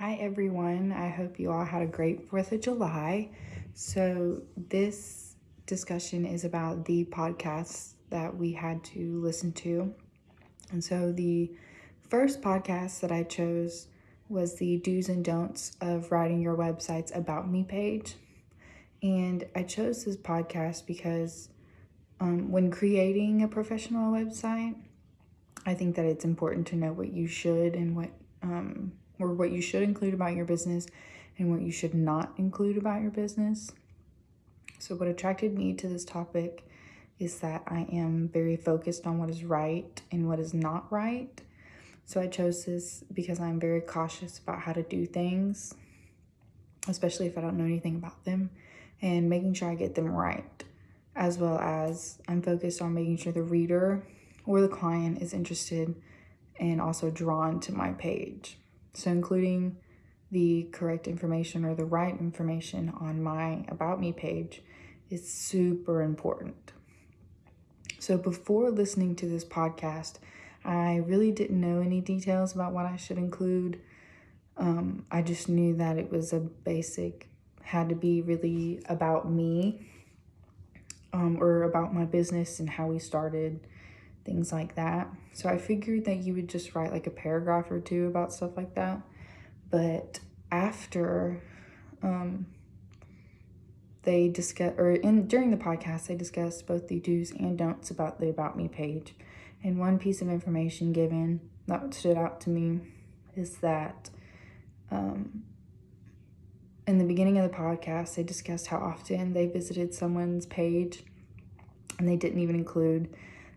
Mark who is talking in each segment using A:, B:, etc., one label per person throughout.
A: Hi everyone, I hope you all had a great 4th of July. So this discussion is about the podcasts that we had to listen to. And so the first podcast that I chose was the do's and don'ts of writing your website's About Me page. And I chose this podcast because when creating a professional website, I think that it's important to know what you should and what you should include about your business and what you should not include about your business. So what attracted me to this topic is that I am very focused on what is right and what is not right. So I chose this because I'm very cautious about how to do things, especially if I don't know anything about them, and making sure I get them right, as well as I'm focused on making sure the reader or the client is interested and also drawn to my page. So including the correct information or the right information on my About Me page is super important. So before listening to this podcast, I really didn't know any details about what I should include. I just knew that it was had to be really about me, or about my business and how we started, things like that. So I figured that you would just write like a paragraph or two about stuff like that. But after during the podcast, they discussed both the do's and don'ts about the About Me page. And one piece of information given that stood out to me is that in the beginning of the podcast, they discussed how often they visited someone's page and they didn't even include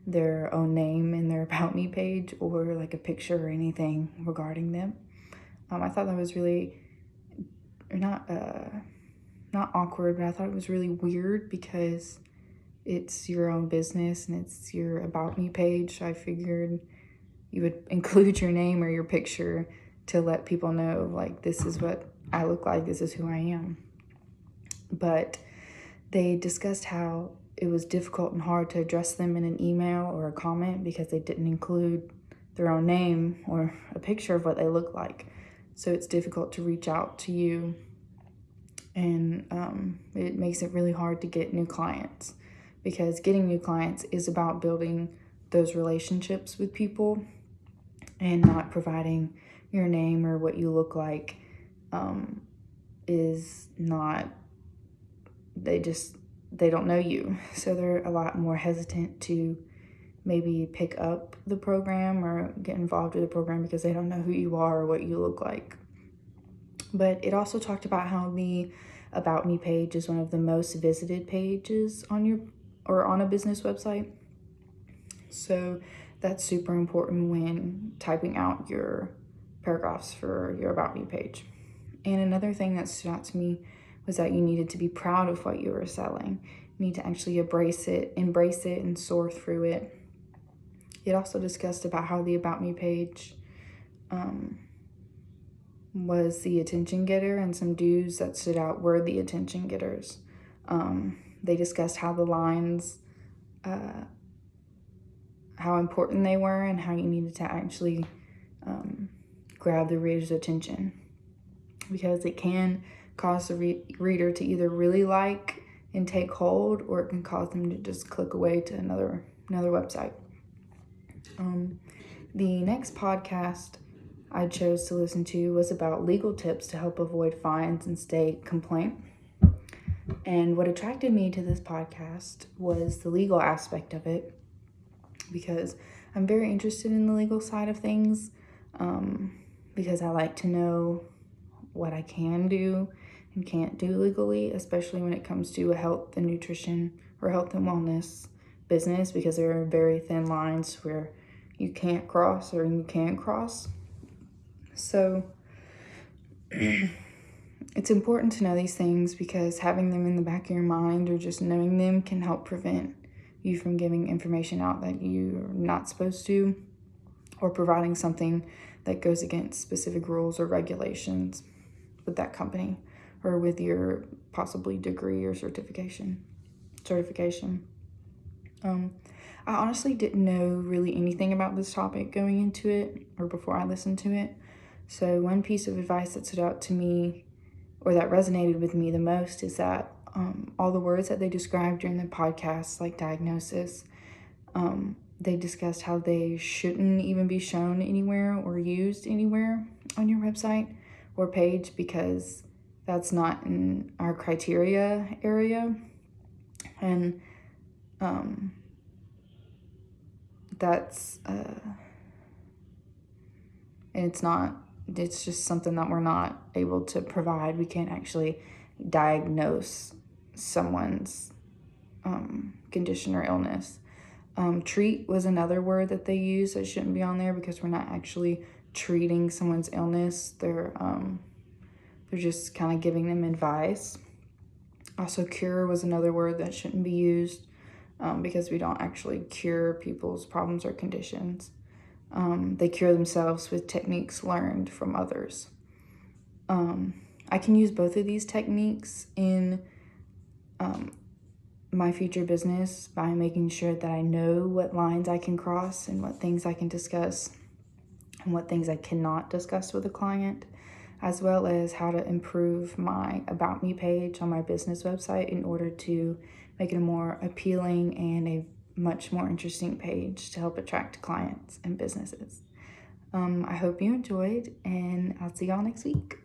A: their own name in their About Me page or like a picture or anything regarding them. I thought that was really not awkward, but I thought it was really weird because it's your own business and it's your About Me page. So I figured you would include your name or your picture to let people know, like, this is what I look like, this is who I am. But they discussed how it was difficult and hard to address them in an email or a comment because they didn't include their own name or a picture of what they look like. So it's difficult to reach out to you, and it makes it really hard to get new clients, because getting new clients is about building those relationships with people and not providing your name or what you look like. Is not, they don't know you. So they're a lot more hesitant to maybe pick up the program or get involved with the program because they don't know who you are or what you look like. But it also talked about how the About Me page is one of the most visited pages on a business website. So that's super important when typing out your paragraphs for your About Me page. And another thing that stood out to me was that you needed to be proud of what you were selling. You need to actually embrace it, and soar through it. It also discussed about how the About Me page was the attention getter, and some do's that stood out were the attention getters. They discussed how the lines, how important they were, and how you needed to actually grab the reader's attention, because it can cause the reader to either really like and take hold, or it can cause them to just click away to another website. The next podcast I chose to listen to was about legal tips to help avoid fines and stay compliant. And what attracted me to this podcast was the legal aspect of it, because I'm very interested in the legal side of things, because I like to know what I can do and can't do legally, especially when it comes to a health and nutrition or health and wellness business, because there are very thin lines where you can't cross or you can cross. So it's important to know these things, because having them in the back of your mind or just knowing them can help prevent you from giving information out that you're not supposed to, or providing something that goes against specific rules or regulations with that company or with your possibly degree or certification. I honestly didn't know really anything about this topic going into it or before I listened to it. So one piece of advice that stood out to me, or that resonated with me the most, is that all the words that they described during the podcast, like diagnosis, they discussed how they shouldn't even be shown anywhere or used anywhere on your website or page, because that's not in our criteria area. And it's just something that we're not able to provide. We can't actually diagnose someone's condition or illness. Treat was another word that they use that shouldn't be on there, because we're not actually treating someone's illness. They're just kind of giving them advice. Also, cure was another word that shouldn't be used, because we don't actually cure people's problems or conditions. They cure themselves with techniques learned from others. I can use both of these techniques in my future business by making sure that I know what lines I can cross and what things I can discuss and what things I cannot discuss with a client, as well as how to improve my About Me page on my business website in order to make it a more appealing and a much more interesting page to help attract clients and businesses. I hope you enjoyed, and I'll see y'all next week.